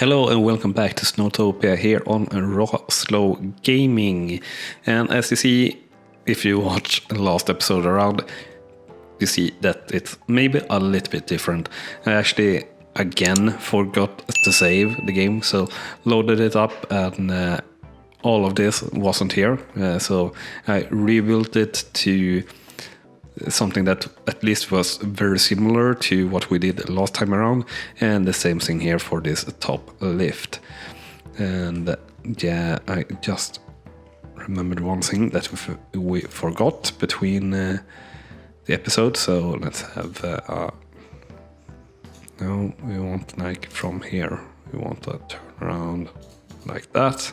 Hello and welcome back to SnowTopia here on RawSlowGaming. And as you see, if you watch the last episode around, you see that it's maybe a little bit different. I actually again forgot to save the game, so loaded it up and all of this wasn't here. So I rebuilt it to something that at least was very similar to what we did last time around, and the same thing here for this top lift. And yeah, I just remembered one thing that we forgot between the episodes, so let's have no, we want like from here, we want to turn around like that.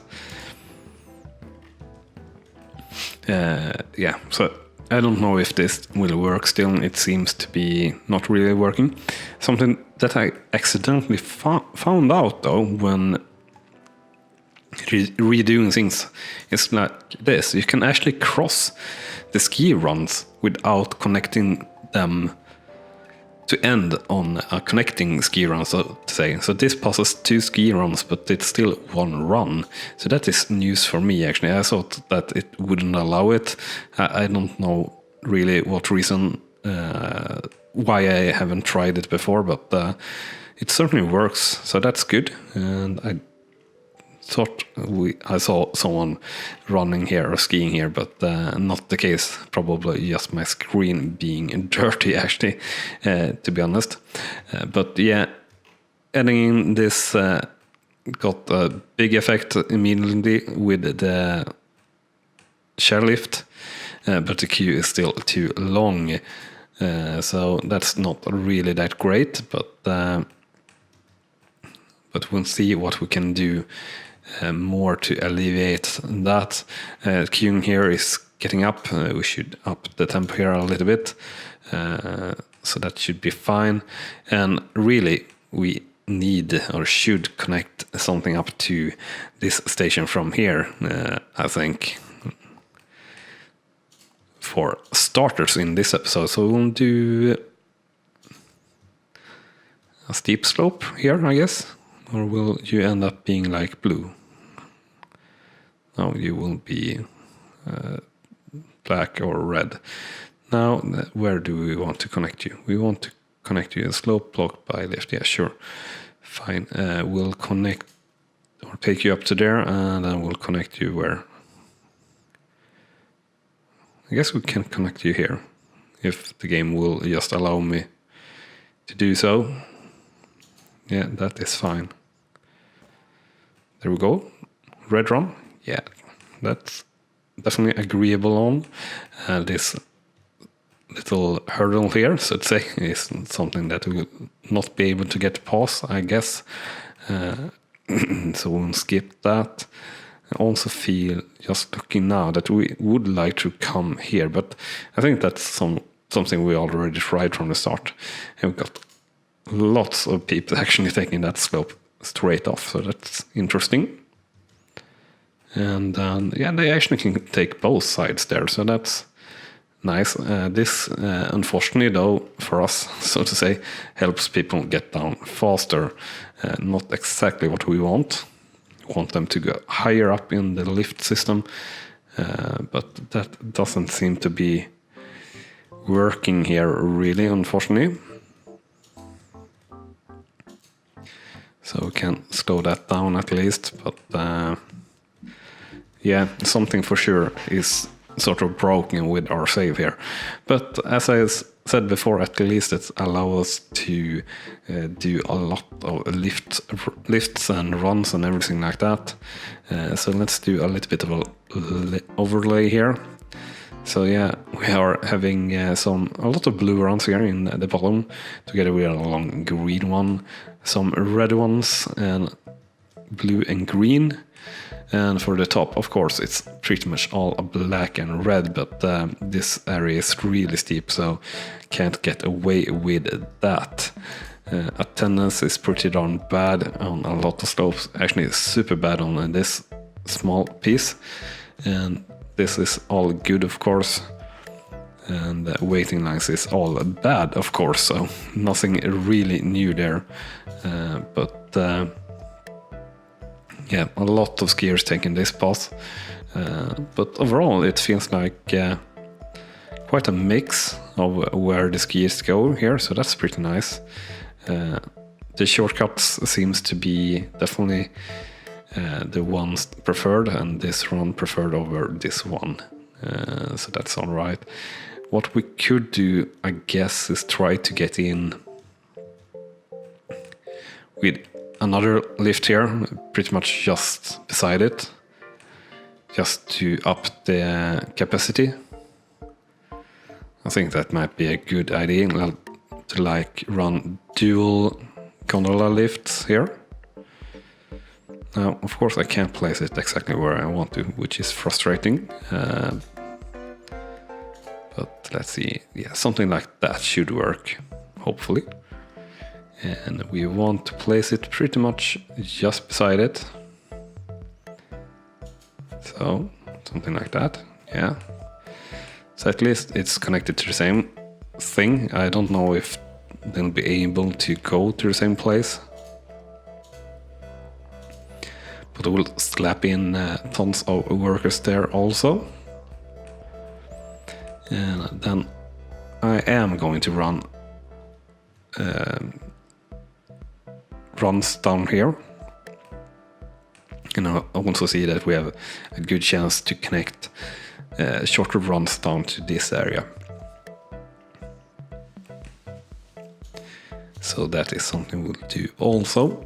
Yeah, so I don't know if this will work still. It seems to be not really working. Something that I accidentally found out though when redoing things is like this. You can actually cross the ski runs without connecting them to end on a connecting ski run, so to say. So this passes 2 ski runs, but it's still 1 run. So that is news for me, actually. I thought that it wouldn't allow it. I don't know really what reason, why I haven't tried it before, but it certainly works. So that's good. And I thought I saw someone running here or skiing here, but not the case. Probably just my screen being dirty, actually, to be honest. But yeah, adding in this got a big effect immediately with the chairlift, but the queue is still too long. So that's not really that great, but we'll see what we can do more to alleviate that. Queuing here is getting up. We should up the tempo here a little bit, so that should be fine. And really, we need or should connect something up to this station from here, I think, for starters in this episode. So we'll do a steep slope here, I guess. Or will you end up being like blue? No, you will be black or red. Now, where do we want to connect you? We want to connect you in slope blocked by lift. Yeah, sure. Fine. We'll connect or take you up to there, and then we'll connect you where? I guess we can connect you here, if the game will just allow me to do so. Yeah, that is fine. There we go. Red run. Yeah, that's definitely agreeable on. This little hurdle here, so to say, is something that we will not be able to get past, I guess. So we'll skip that. I also feel, just looking now, that we would like to come here, but I think that's something we already tried from the start. And we've got lots of people actually taking that slope straight off, so that's interesting. And yeah, they actually can take both sides there, so that's nice. This, unfortunately though, for us, so to say, helps people get down faster. Not exactly what we want. We want them to go higher up in the lift system, but that doesn't seem to be working here really, unfortunately. So we can slow that down at least, but yeah, something for sure is sort of broken with our save here. But as I said before, at least it allows us to do a lot of lifts and runs and everything like that. So let's do a little bit of an overlay here. So yeah, we are having a lot of blue runs here in the bottom, together with a long green one, some red ones, and blue and green. And for the top, of course, it's pretty much all black and red, but this area is really steep, so can't get away with that. Attendance is pretty darn bad on a lot of slopes. Actually, it's super bad on this small piece. And this is all good, of course. And waiting lines is all bad, of course, so nothing really new there. But yeah, a lot of skiers taking this path. But overall, it feels like quite a mix of where the skiers go here, so that's pretty nice. The shortcuts seems to be definitely the ones preferred, and this run preferred over this one. So that's all right. What we could do, I guess, is try to get in with another lift here, pretty much just beside it, just to up the capacity. I think that might be a good idea to like run dual gondola lifts here. Now, of course, I can't place it exactly where I want to, which is frustrating. But let's see, yeah, something like that should work, hopefully. And we want to place it pretty much just beside it. So, something like that, yeah. So at least it's connected to the same thing. I don't know if they'll be able to go to the same place. But we'll slap in tons of workers there also. And then I am going to run runs down here. And I also see that we have a good chance to connect shorter runs down to this area. So that is something we'll do also.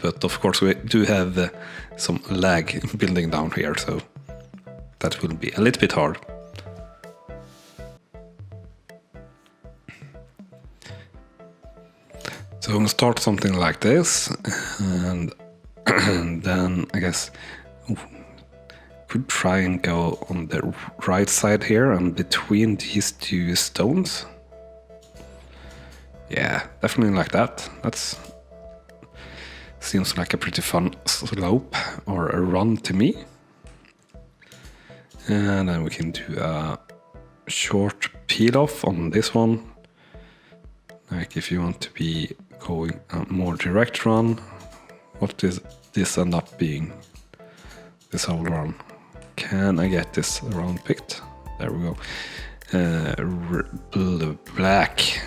But of course we do have some lag building down here, so that will be a little bit hard. So we'll start something like this, and then I guess could try and go on the right side here and between these two stones. Yeah, definitely like that. That's seems like a pretty fun slope or a run to me. And then we can do a short peel off on this one. Like if you want to be going a more direct run, what does this end up being? This whole run. Can I get this round picked? There we go. Black.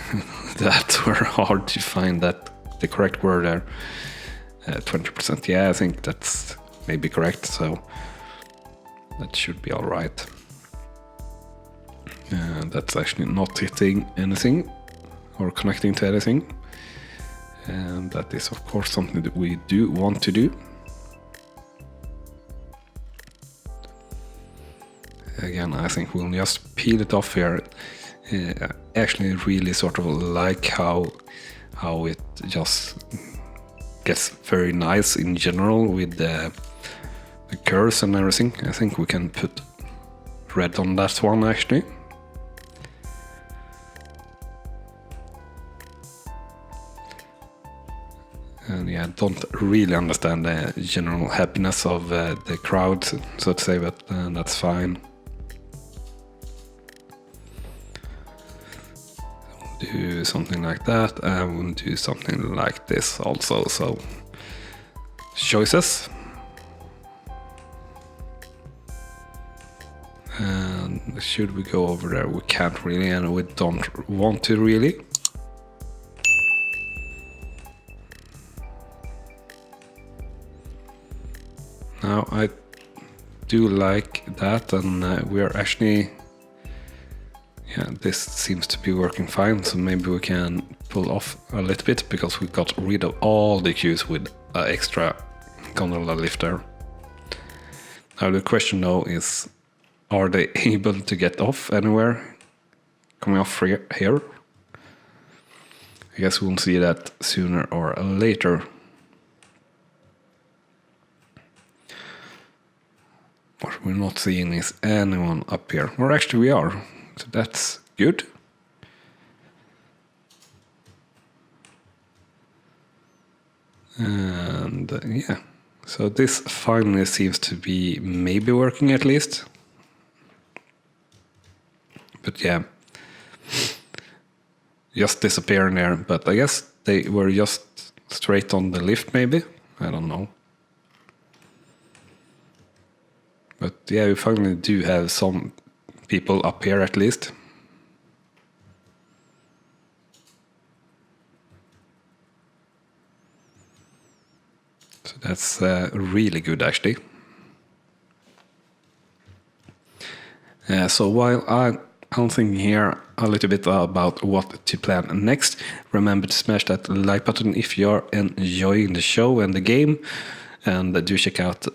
That were hard to find that the correct word there. 20%. Yeah, I think that's maybe correct. So that should be all right. That's actually not hitting anything or connecting to anything. And that is of course something that we do want to do. Again, I think we'll just peel it off here. Actually really sort of like how it just gets very nice in general with the curves and everything. I think we can put red on that one actually. And yeah, I don't really understand the general happiness of the crowd, so to say, but that's fine. We'll do something like that, and we'll do something like this also. So, choices. And should we go over there? We can't really, and we don't want to really. Now I do like that, and we're actually, yeah, this seems to be working fine, so maybe we can pull off a little bit because we got rid of all the queues with an extra gondola lifter. Now the question though is, are they able to get off anywhere coming off here? I guess we'll see that sooner or later. What we're not seeing is anyone up here. Or actually we are, so that's good. And yeah, so this finally seems to be maybe working at least. But yeah, just disappearing there. But I guess they were just straight on the lift maybe? I don't know. But yeah, we finally do have some people up here at least. So that's really good actually. So while I'm thinking here a little bit about what to plan next, remember to smash that like button if you're enjoying the show and the game, and do check out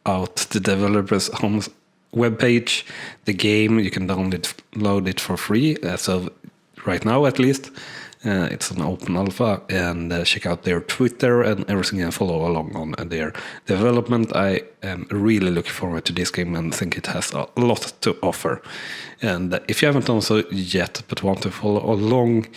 the developer's home webpage, the game. You can download it for free as of right now at least. It's an open alpha, and check out their Twitter and everything and follow along on their development. I am really looking forward to this game and think it has a lot to offer. And if you haven't done so yet but want to follow along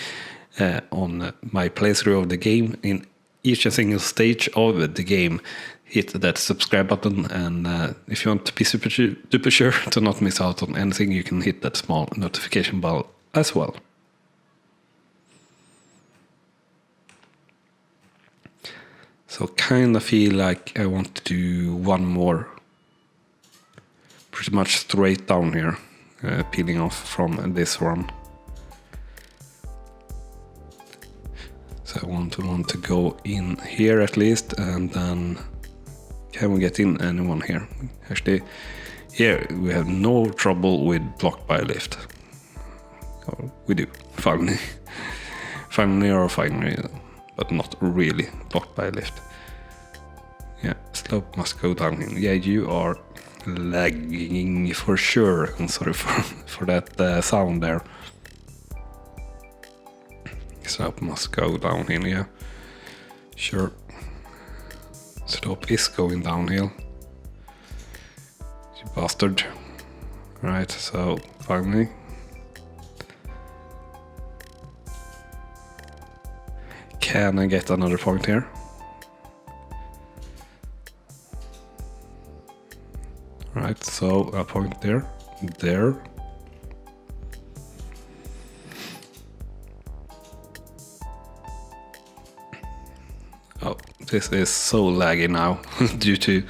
on my playthrough of the game in each and single stage of the game, hit that subscribe button, and if you want to be super duper sure to not miss out on anything, you can hit that small notification bell as well. So kind of feel like I want to do one more, pretty much straight down here, peeling off from this one. So I want to go in here at least, and then can we get in anyone here? Actually, here we have no trouble with blocked by a lift. Oh, we do, finally. Finally, but not really blocked by a lift. Yeah, slope must go down here. Yeah, you are lagging for sure. I'm sorry for that sound there. Slope must go down here, yeah. Sure. Slope is going downhill. You bastard. Right, so finally. Can I get another point here? Right, so a point there. Oh, this is so laggy now due to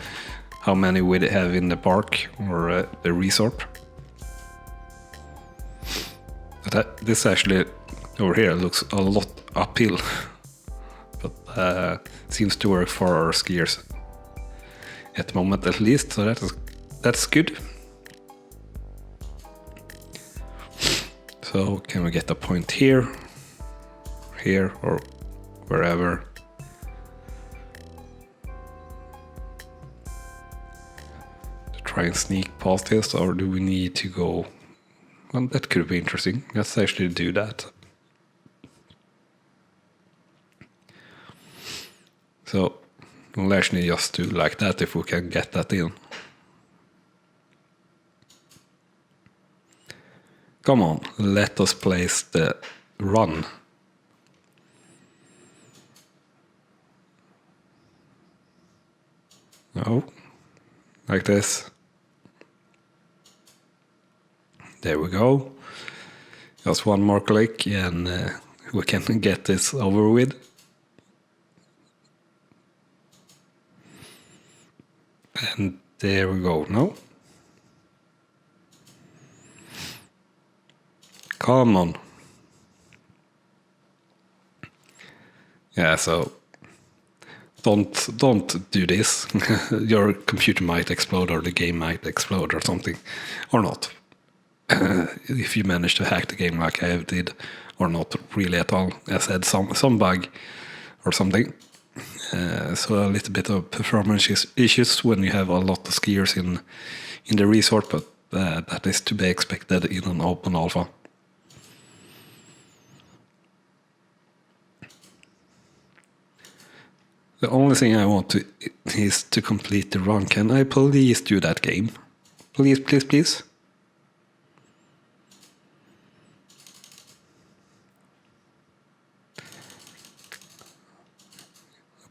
how many we have in the park or the resort. But this actually over here looks a lot uphill. But seems to work for our skiers at the moment at least, so that's good. So can we get a point here, or wherever? To try and sneak past this, or do we need to go? Well, that could be interesting. Let's actually do that. So we'll actually just do like that if we can get that in. Come on, let us place the run. No, like this. There we go. Just one more click and we can get this over with. And there we go. No? Come on. Yeah, so don't do this. Your computer might explode, or the game might explode, or something, or not. If you manage to hack the game like I did, or not really at all. I said some bug or something. So a little bit of performance issues when you have a lot of skiers in the resort, but that is to be expected in an open alpha. The only thing I want is to complete the run. Can I please do that game? Please, please, please.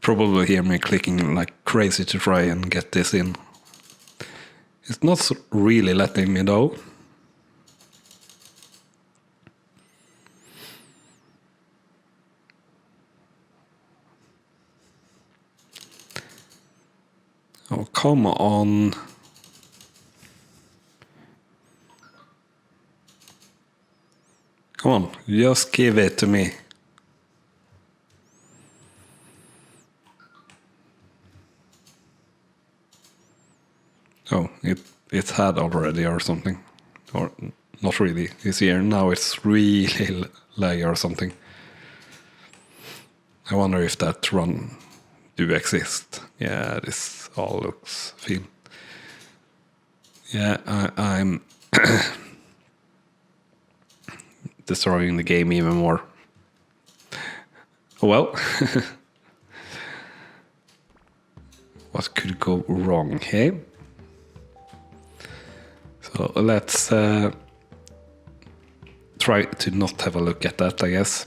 Probably hear me clicking like crazy to try and get this in. It's not really letting me though. Oh, come on. Come on, just give it to me. Oh, it had already or something. Or not really. This year now it's really laggy or something. I wonder if that run do exist. Yeah, this all looks feel. Yeah, I'm destroying the game even more. Well, what could go wrong here? So let's try to not have a look at that, I guess.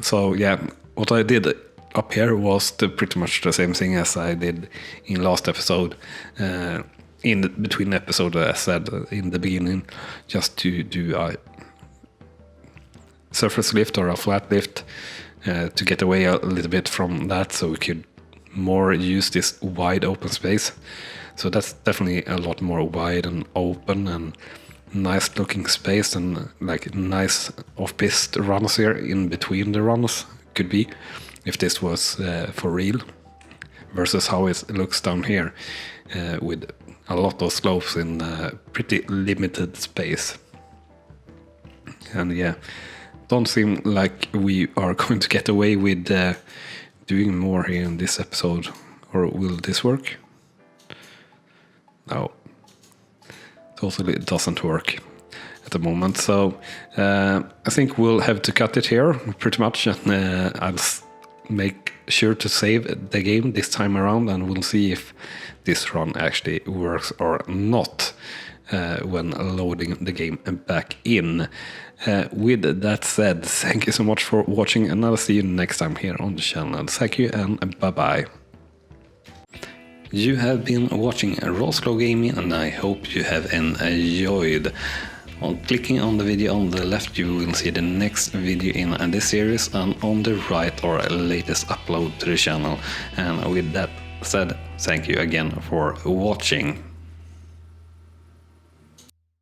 So yeah, what I did up here was pretty much the same thing as I did in last episode. In between episodes, I said in the beginning, just to do a surface lift or a flat lift to get away a little bit from that, so we could more use this wide open space. So that's definitely a lot more wide and open and nice looking space, and like nice off-piste runs here in between the runs could be if this was for real, versus how it looks down here with a lot of slopes in pretty limited space. And yeah, don't seem like we are going to get away with doing more here in this episode. Or will this work? No, totally doesn't work at the moment. So I think we'll have to cut it here pretty much, and I'll make sure to save the game this time around, and we'll see if this run actually works or not when loading the game back in. With that said, thank you so much for watching, and I'll see you next time here on the channel. Thank you and bye bye. You have been watching RawSlowGaming, and I hope you have enjoyed. On clicking on the video on the left, you will see the next video in this series, and on the right our latest upload to the channel. And with that said, thank you again for watching.